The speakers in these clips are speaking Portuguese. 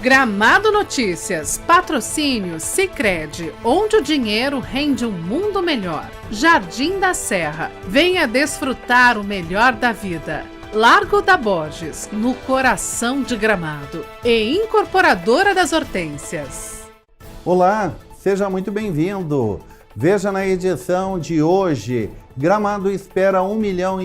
Gramado Notícias, patrocínio Sicredi, onde o dinheiro rende um mundo melhor. Jardim da Serra, venha desfrutar o melhor da vida. Largo da Borges, no coração de Gramado. E Incorporadora das Hortênsias. Olá, seja muito bem-vindo. Veja na edição de hoje, Gramado espera 1,5 milhão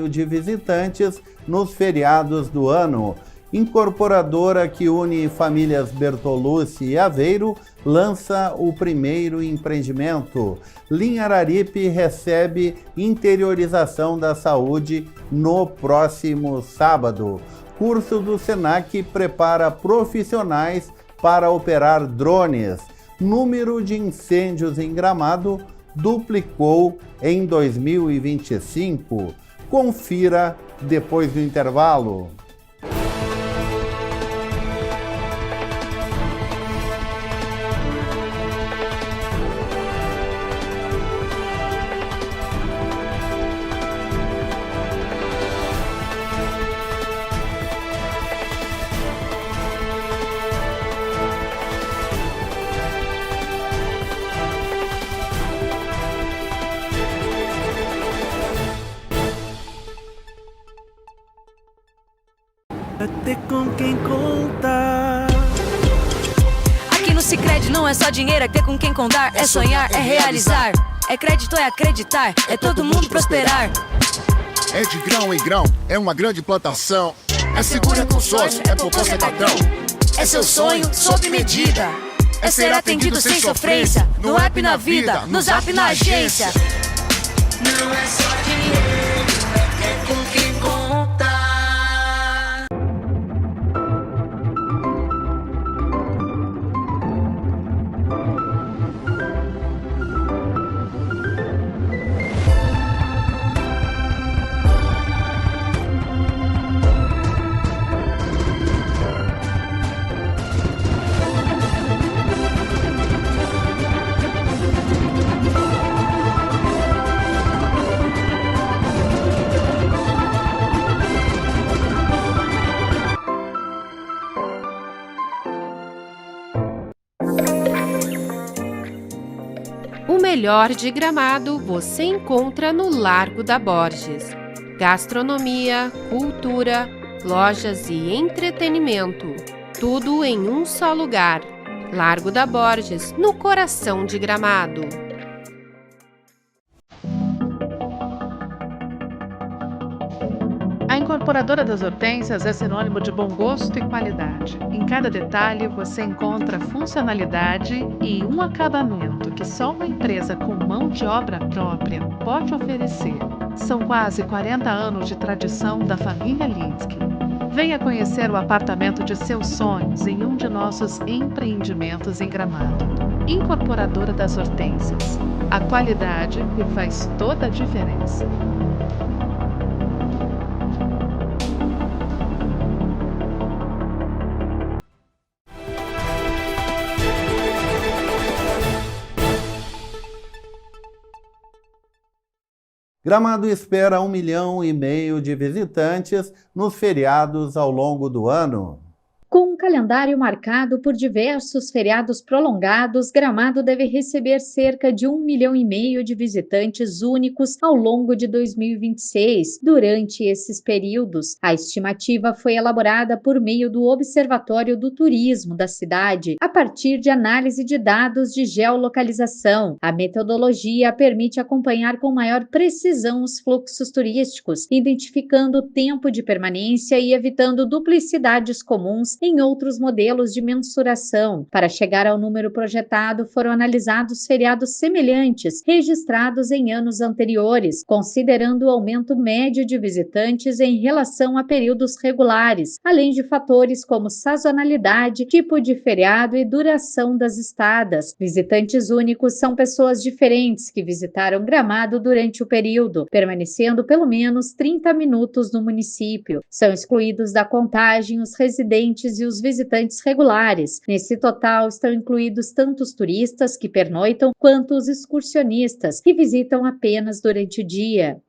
de visitantes nos feriados do ano. Incorporadora que une famílias Bertolucci e Aveiro lança o primeiro empreendimento. Linha Araripe recebe interiorização da saúde no próximo sábado. Curso do Senac prepara profissionais para operar drones. Número de incêndios em Gramado duplicou em 2025. Confira depois do intervalo. Ter com quem contar. Aqui no Sicredi não é só dinheiro, é ter com quem contar. É sonhar, é realizar. É crédito, é acreditar. É todo mundo prosperar. É de grão em grão, é uma grande plantação. É seguro, é consórcio, é poupança patrão. É seu sonho sob medida. É ser atendido sem sofrência. No app, na vida, no zap, na agência. Não é só dinheiro, é ter com quem contar. O melhor de Gramado você encontra no Largo da Borges. Gastronomia, cultura, lojas e entretenimento. Tudo em um só lugar. Largo da Borges, no coração de Gramado. A Incorporadora das Hortênsias é sinônimo de bom gosto e qualidade. Em cada detalhe você encontra funcionalidade e um acabamento que só uma empresa com mão de obra própria pode oferecer. São quase 40 anos de tradição da família Linsky. Venha conhecer o apartamento de seus sonhos em um de nossos empreendimentos em Gramado. Incorporadora das Hortênsias. A qualidade que faz toda a diferença. Gramado espera 1,5 milhão de visitantes nos feriados ao longo do ano. Com um calendário marcado por diversos feriados prolongados, Gramado deve receber cerca de 1,5 milhão de visitantes únicos ao longo de 2026. Durante esses períodos, a estimativa foi elaborada por meio do Observatório do Turismo da cidade, a partir de análise de dados de geolocalização. A metodologia permite acompanhar com maior precisão os fluxos turísticos, identificando o tempo de permanência e evitando duplicidades comuns em outros modelos de mensuração. Para chegar ao número projetado, foram analisados feriados semelhantes registrados em anos anteriores, considerando o aumento médio de visitantes em relação a períodos regulares, além de fatores como sazonalidade, tipo de feriado e duração das estadas. Visitantes únicos são pessoas diferentes que visitaram Gramado durante o período, permanecendo pelo menos 30 minutos no município. São excluídos da contagem os residentes e os visitantes regulares. Nesse total estão incluídos tanto os turistas que pernoitam quanto os excursionistas que visitam apenas durante o dia.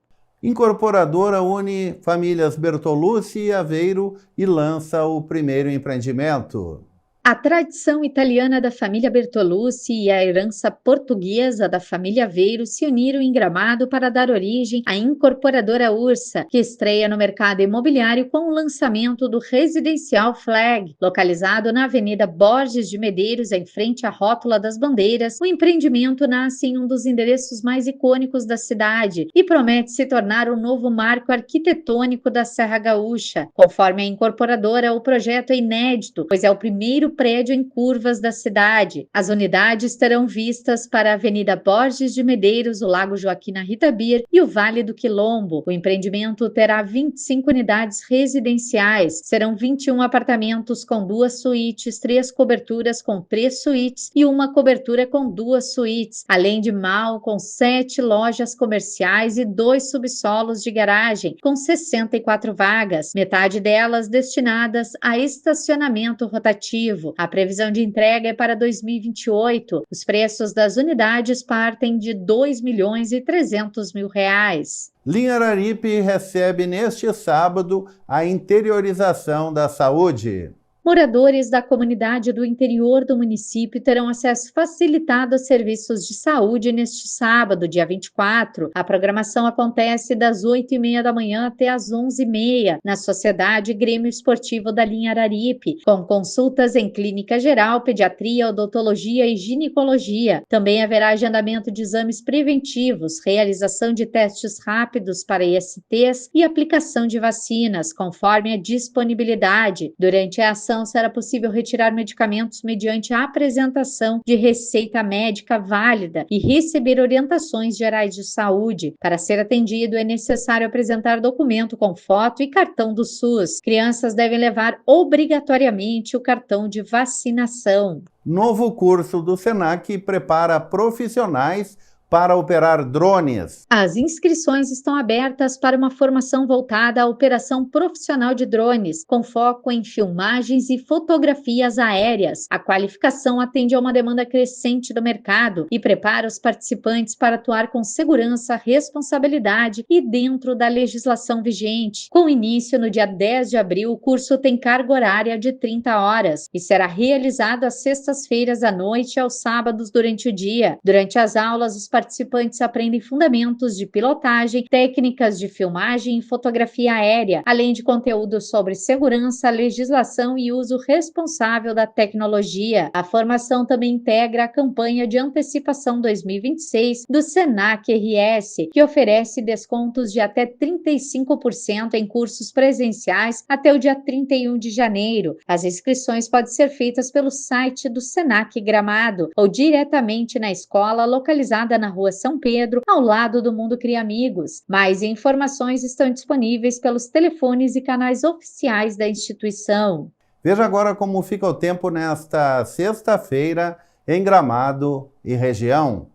Incorporadora une famílias Bertolucci e Aveiro e lança o primeiro empreendimento. A tradição italiana da família Bertolucci e a herança portuguesa da família Aveiro se uniram em Gramado para dar origem à incorporadora Ursa, que estreia no mercado imobiliário com o lançamento do Residencial Flag. Localizado na Avenida Borges de Medeiros, em frente à Rótula das Bandeiras, o empreendimento nasce em um dos endereços mais icônicos da cidade e promete se tornar o novo marco arquitetônico da Serra Gaúcha. Conforme a incorporadora, o projeto é inédito, pois é o primeiro prédio em curvas da cidade. As unidades terão vistas para a Avenida Borges de Medeiros, o Lago Joaquina Rita Bir e o Vale do Quilombo. O empreendimento terá 25 unidades residenciais. Serão 21 apartamentos com 2 suítes, 3 coberturas com 3 suítes e 1 cobertura com 2 suítes, além de mall com 7 lojas comerciais e 2 subsolos de garagem, com 64 vagas, metade delas destinadas a estacionamento rotativo. A previsão de entrega é para 2028. Os preços das unidades partem de R$ 2.300.000. Linha Araripe recebe neste sábado a interiorização da saúde. Moradores da comunidade do interior do município terão acesso facilitado a serviços de saúde neste sábado, dia 24. A programação acontece das 8h30 da manhã até as 11h30, na Sociedade Grêmio Esportivo da Linha Araripe, com consultas em clínica geral, pediatria, odontologia e ginecologia. Também haverá agendamento de exames preventivos, realização de testes rápidos para ISTs e aplicação de vacinas, conforme a disponibilidade. Durante a ação, será possível retirar medicamentos mediante a apresentação de receita médica válida e receber orientações gerais de saúde. Para ser atendido, é necessário apresentar documento com foto e cartão do SUS. Crianças devem levar obrigatoriamente o cartão de vacinação. Novo curso do SENAC prepara profissionais para operar drones. As inscrições estão abertas para uma formação voltada à operação profissional de drones, com foco em filmagens e fotografias aéreas. A qualificação atende a uma demanda crescente do mercado e prepara os participantes para atuar com segurança, responsabilidade e dentro da legislação vigente. Com início no dia 10 de abril, o curso tem carga horária de 30 horas e será realizado às sextas-feiras à noite e aos sábados durante o dia. Durante as aulas, os participantes aprendem fundamentos de pilotagem, técnicas de filmagem e fotografia aérea, além de conteúdo sobre segurança, legislação e uso responsável da tecnologia. A formação também integra a campanha de antecipação 2026 do SENAC RS, que oferece descontos de até 35% em cursos presenciais até o dia 31 de janeiro. As inscrições podem ser feitas pelo site do SENAC Gramado ou diretamente na escola localizada na Rua São Pedro, ao lado do Mundo Cria Amigos. Mais informações estão disponíveis pelos telefones e canais oficiais da instituição. Veja agora como fica o tempo nesta sexta-feira em Gramado e região.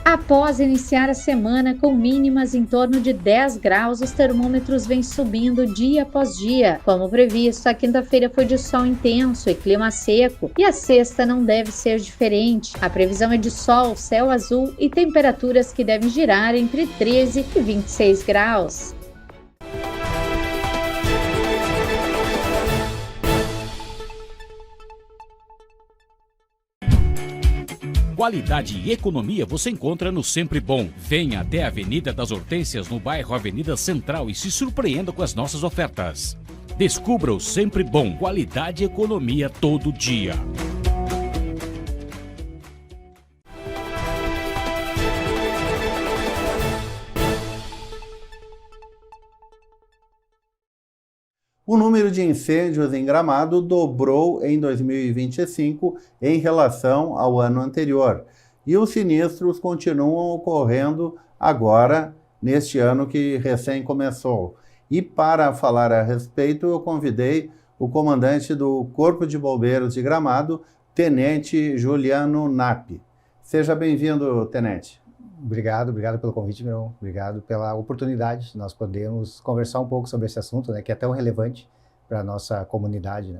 Após iniciar a semana com mínimas em torno de 10 graus, os termômetros vêm subindo dia após dia. Como previsto, a quinta-feira foi de sol intenso e clima seco, e a sexta não deve ser diferente. A previsão é de sol, céu azul e temperaturas que devem girar entre 13 e 26 graus. Qualidade e economia você encontra no Sempre Bom. Venha até a Avenida das Hortênsias, no bairro Avenida Central, e se surpreenda com as nossas ofertas. Descubra o Sempre Bom. Qualidade e economia todo dia. O número de incêndios em Gramado dobrou em 2025 em relação ao ano anterior. E os sinistros continuam ocorrendo agora, neste ano que recém começou. E para falar a respeito, eu convidei o comandante do Corpo de Bombeiros de Gramado, Tenente Juliano Napp. Seja bem-vindo, Tenente. Obrigado pelo convite, meu. Obrigado pela oportunidade de nós podermos conversar um pouco sobre esse assunto, né, que é tão relevante para a nossa comunidade, né?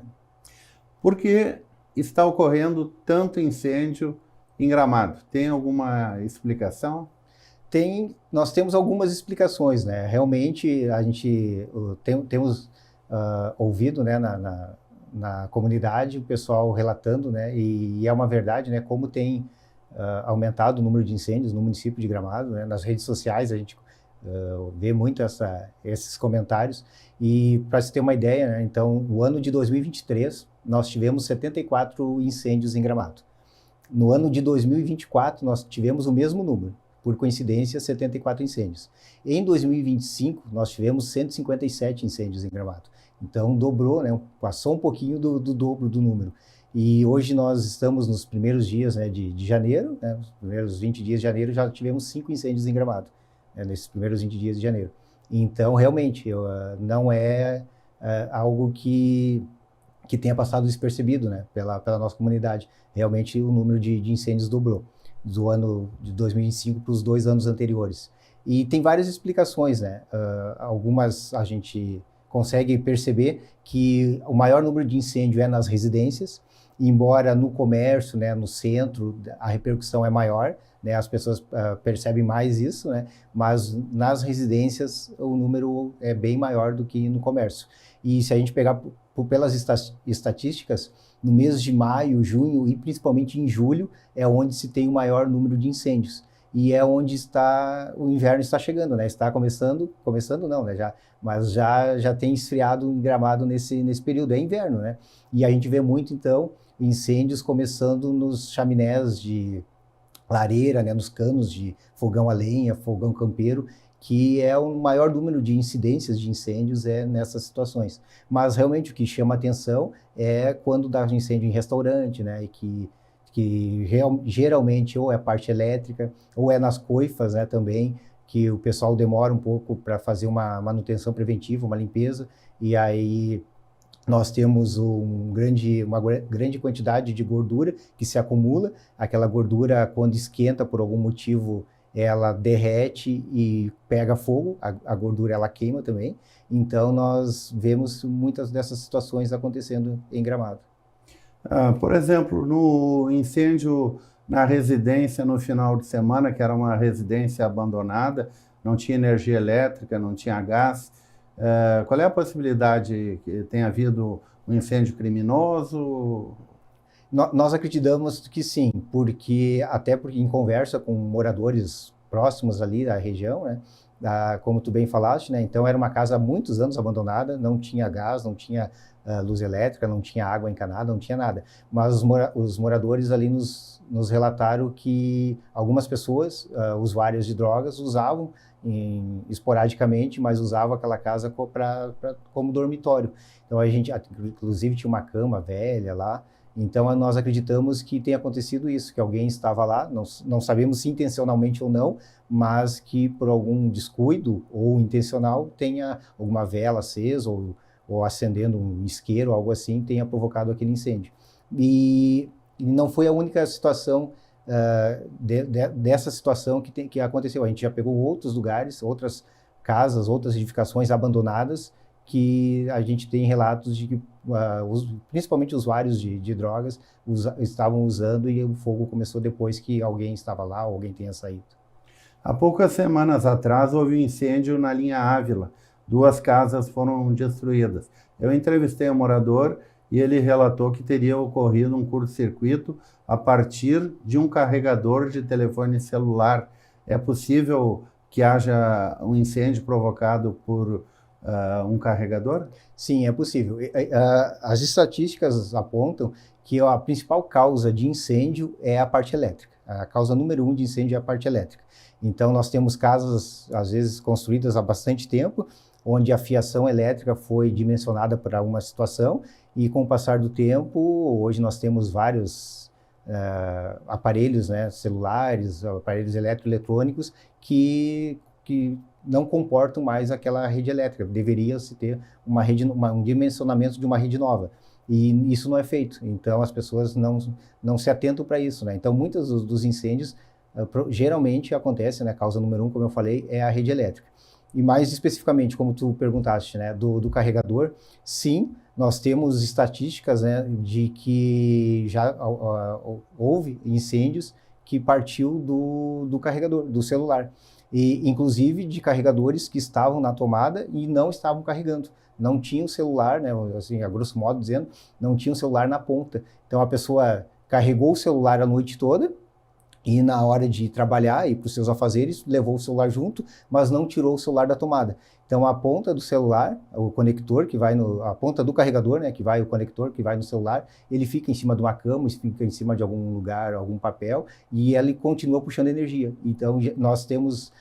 Por que está ocorrendo tanto incêndio em Gramado? Tem alguma explicação? Nós temos algumas explicações, né? Realmente a gente temos ouvido, né, na comunidade o pessoal relatando, né? E é uma verdade, né? Como tem aumentado o número de incêndios no município de Gramado, né? Nas redes sociais a gente vê muito esses comentários. E para se ter uma ideia, né? Então, no ano de 2023 nós tivemos 74 incêndios em Gramado. No ano de 2024 nós tivemos o mesmo número. Por coincidência, 74 incêndios. Em 2025, nós tivemos 157 incêndios em Gramado. Então, dobrou, né? Passou um pouquinho do dobro do número. E hoje nós estamos nos primeiros dias, né, de janeiro, né? Nos primeiros 20 dias de janeiro já tivemos 5 incêndios em Gramado, né, nesses primeiros 20 dias de janeiro. Então, realmente, não é algo que tenha passado despercebido, né, pela nossa comunidade. Realmente, o número de incêndios dobrou do ano de 2025 para os 2 anos anteriores. E tem várias explicações, né? Algumas a gente consegue perceber que o maior número de incêndio é nas residências, embora no comércio, né, no centro, a repercussão é maior, né, as pessoas percebem mais isso, né, mas nas residências o número é bem maior do que no comércio. E se a gente pegar pelas estatísticas, no mês de maio, junho e principalmente em julho é onde se tem o maior número de incêndios. E é onde o inverno está chegando, né? Está começando não, né? Mas já tem esfriado em Gramado nesse período, é inverno, né? E a gente vê muito, então, incêndios começando nos chaminés de lareira, né? Nos canos de fogão a lenha, fogão campeiro, que é o maior número de incidências de incêndios nessas situações. Mas realmente o que chama atenção é quando dá incêndio em restaurante, né? E que geralmente ou é a parte elétrica ou é nas coifas, né, também, que o pessoal demora um pouco para fazer uma manutenção preventiva, uma limpeza, e aí nós temos uma grande quantidade de gordura que se acumula. Aquela gordura, quando esquenta por algum motivo, ela derrete e pega fogo, a gordura ela queima também. Então nós vemos muitas dessas situações acontecendo em Gramado. Por exemplo, no incêndio na residência no final de semana, que era uma residência abandonada, não tinha energia elétrica, não tinha gás, qual é a possibilidade que tenha havido um incêndio criminoso? Nós acreditamos que sim, porque em conversa com moradores próximos ali da região, né, como tu bem falaste, né, então era uma casa há muitos anos abandonada, não tinha gás, não tinha luz elétrica, não tinha água encanada, não tinha nada. Mas os moradores ali nos relataram que algumas pessoas, usuárias de drogas, usavam esporadicamente, mas usavam aquela casa como dormitório. Então a gente, inclusive, tinha uma cama velha lá. Então nós acreditamos que tenha acontecido isso, que alguém estava lá, não sabemos se intencionalmente ou não, mas que por algum descuido ou intencional tenha alguma vela acesa ou acendendo um isqueiro, algo assim, tenha provocado aquele incêndio. E não foi a única situação dessa situação que aconteceu. A gente já pegou outros lugares, outras casas, outras edificações abandonadas, que a gente tem relatos de que principalmente usuários de drogas estavam usando, e o fogo começou depois que alguém estava lá ou alguém tenha saído. Há poucas semanas atrás houve um incêndio na linha Ávila. 2 casas foram destruídas. Eu entrevistei um morador e ele relatou que teria ocorrido um curto-circuito a partir de um carregador de telefone celular. É possível que haja um incêndio provocado por um carregador? Sim, é possível. As estatísticas apontam que a principal causa de incêndio é a parte elétrica. A causa número 1 de incêndio é a parte elétrica. Então nós temos casas, às vezes, construídas há bastante tempo, onde a fiação elétrica foi dimensionada para uma situação, e com o passar do tempo, hoje nós temos vários aparelhos, né, celulares, aparelhos eletroeletrônicos que não comportam mais aquela rede elétrica. Deveria-se ter um dimensionamento de uma rede nova, e isso não é feito. Então as pessoas não se atentam para isso, né? Então muitos dos incêndios geralmente acontecem, né, a causa número 1, como eu falei, é a rede elétrica. E mais especificamente, como tu perguntaste, né, do carregador, sim, nós temos estatísticas, né, de que já houve incêndios que partiu do carregador, do celular. E inclusive de carregadores que estavam na tomada e não estavam carregando. Não tinha o celular, né, assim, a grosso modo dizendo, não tinha o celular na ponta. Então a pessoa carregou o celular a noite toda e na hora de trabalhar e para os seus afazeres levou o celular junto, mas não tirou o celular da tomada. Então a ponta do celular, o conector que vai a ponta do carregador, né, que vai o conector que vai no celular, ele fica em cima de uma cama, fica em cima de algum lugar, algum papel, e ele continua puxando energia. Então nós temos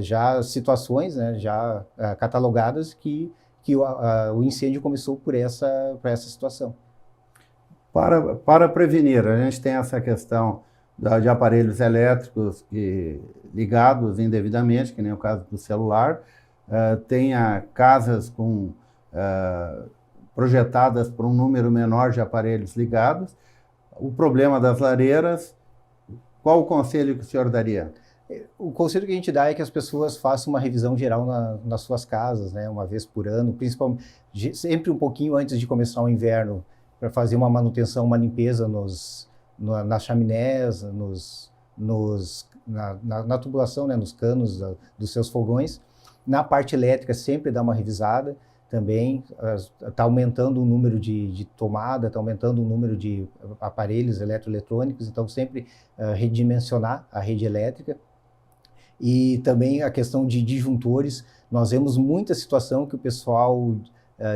já situações, né, já catalogadas que o incêndio começou por essa situação. Para prevenir, a gente tem essa questão de aparelhos elétricos ligados indevidamente, que nem o caso do celular, tem casas projetadas por um número menor de aparelhos ligados. O problema das lareiras, qual o conselho que o senhor daria? O conselho que a gente dá é que as pessoas façam uma revisão geral nas suas casas, né, uma vez por ano, principalmente sempre um pouquinho antes de começar o inverno, para fazer uma manutenção, uma limpeza nas chaminés, na tubulação, né, nos canos dos seus fogões. Na parte elétrica, sempre dá uma revisada também. Está aumentando o número de tomada, está aumentando o número de aparelhos eletroeletrônicos, então sempre redimensionar a rede elétrica. E também a questão de disjuntores. Nós vemos muita situação que o pessoal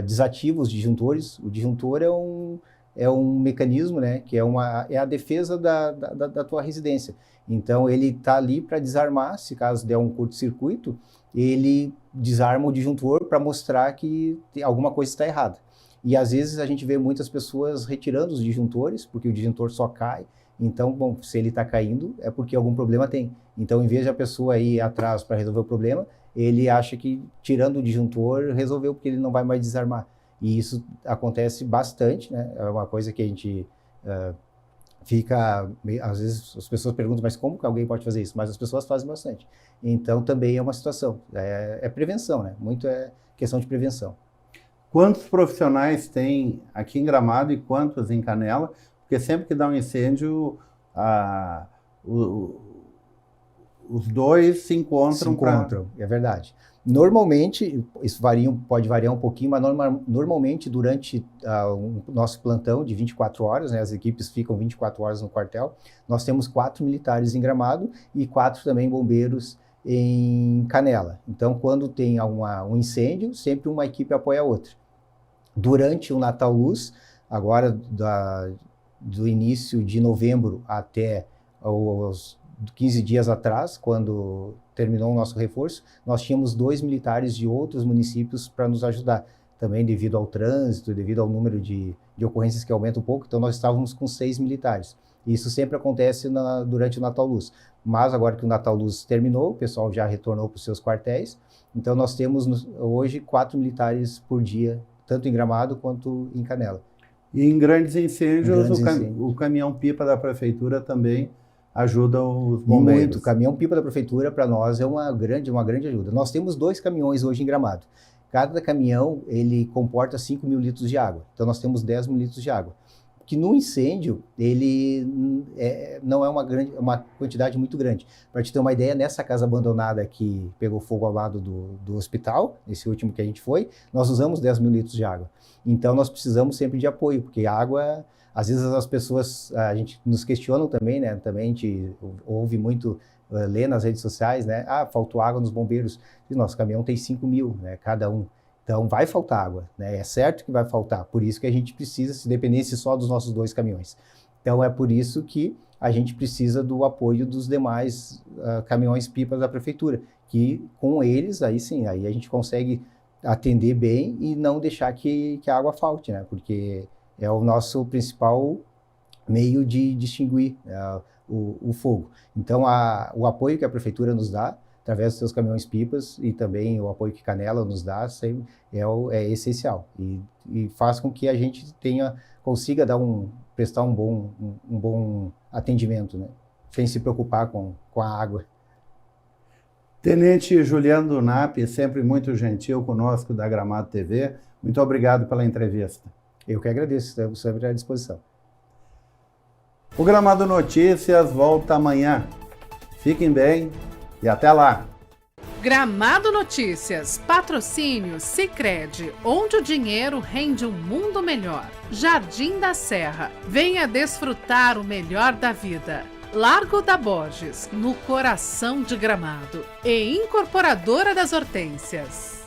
desativa os disjuntores. O disjuntor é um mecanismo, né, que é a defesa da tua residência. Então ele está ali para desarmar, se caso der um curto-circuito, ele desarma o disjuntor para mostrar que alguma coisa está errada. E às vezes a gente vê muitas pessoas retirando os disjuntores, porque o disjuntor só cai. Então, bom, se ele está caindo, é porque algum problema tem. Então, em vez de a pessoa ir atrás para resolver o problema, ele acha que tirando o disjuntor resolveu, porque ele não vai mais desarmar. E isso acontece bastante, né? É uma coisa que a gente fica... Às vezes as pessoas perguntam, mas como que alguém pode fazer isso? Mas as pessoas fazem bastante. Então, também é uma situação. É prevenção, né? Muito é questão de prevenção. Quantos profissionais tem aqui em Gramado e quantos em Canela? Porque sempre que dá um incêndio, os dois se encontram. É verdade. Normalmente, isso pode variar um pouquinho, mas normalmente durante o nosso plantão de 24 horas, né, as equipes ficam 24 horas no quartel, nós temos 4 militares em Gramado e 4 também bombeiros em Canela. Então, quando tem um incêndio, sempre uma equipe apoia a outra. Durante o Natal Luz, agora do início de novembro até os 15 dias atrás, quando terminou o nosso reforço, nós tínhamos 2 militares de outros municípios para nos ajudar, também devido ao trânsito, devido ao número de ocorrências que aumenta um pouco, então nós estávamos com 6 militares. Isso sempre acontece durante o Natal Luz. Mas agora que o Natal Luz terminou, o pessoal já retornou para os seus quartéis, então nós temos hoje 4 militares por dia, tanto em Gramado quanto em Canela. E em grandes incêndios, o caminhão-pipa da prefeitura também ajuda os bombeiros. Muito. O caminhão-pipa da prefeitura, para nós, é uma grande ajuda. Nós temos 2 caminhões hoje em Gramado. Cada caminhão, ele comporta 5 mil litros de água. Então, nós temos 10 mil litros de água. Que no incêndio, ele não é uma quantidade muito grande. Para te ter uma ideia, nessa casa abandonada que pegou fogo ao lado do hospital, esse último que a gente foi, nós usamos 10 mil litros de água. Então, nós precisamos sempre de apoio, porque a água, às vezes as pessoas, a gente nos questionam também, né? Também a gente ouve muito, lê nas redes sociais, né? Faltou água nos bombeiros. E nosso caminhão tem 5 mil, né? Cada um. Então, vai faltar água, né? É certo que vai faltar. Por isso que a gente precisa, se dependesse só dos nossos 2 caminhões. Então, é por isso que a gente precisa do apoio dos demais caminhões-pipas da prefeitura, que com eles, aí sim, aí a gente consegue atender bem e não deixar que a água falte, né? Porque é o nosso principal meio de distinguir o fogo. Então, o apoio que a prefeitura nos dá, através dos seus caminhões-pipas, e também o apoio que Canela nos dá, é essencial. E faz com que a gente consiga prestar um bom atendimento, né? Sem se preocupar com a água. Tenente Juliano Dunap, sempre muito gentil conosco da Gramado TV. Muito obrigado pela entrevista. Eu que agradeço, estamos sempre à disposição. O Gramado Notícias volta amanhã. Fiquem bem e até lá! Gramado Notícias, patrocínio Sicredi, onde o dinheiro rende um mundo melhor. Jardim da Serra, venha desfrutar o melhor da vida. Largo da Borges, no coração de Gramado. E Incorporadora das Hortênsias.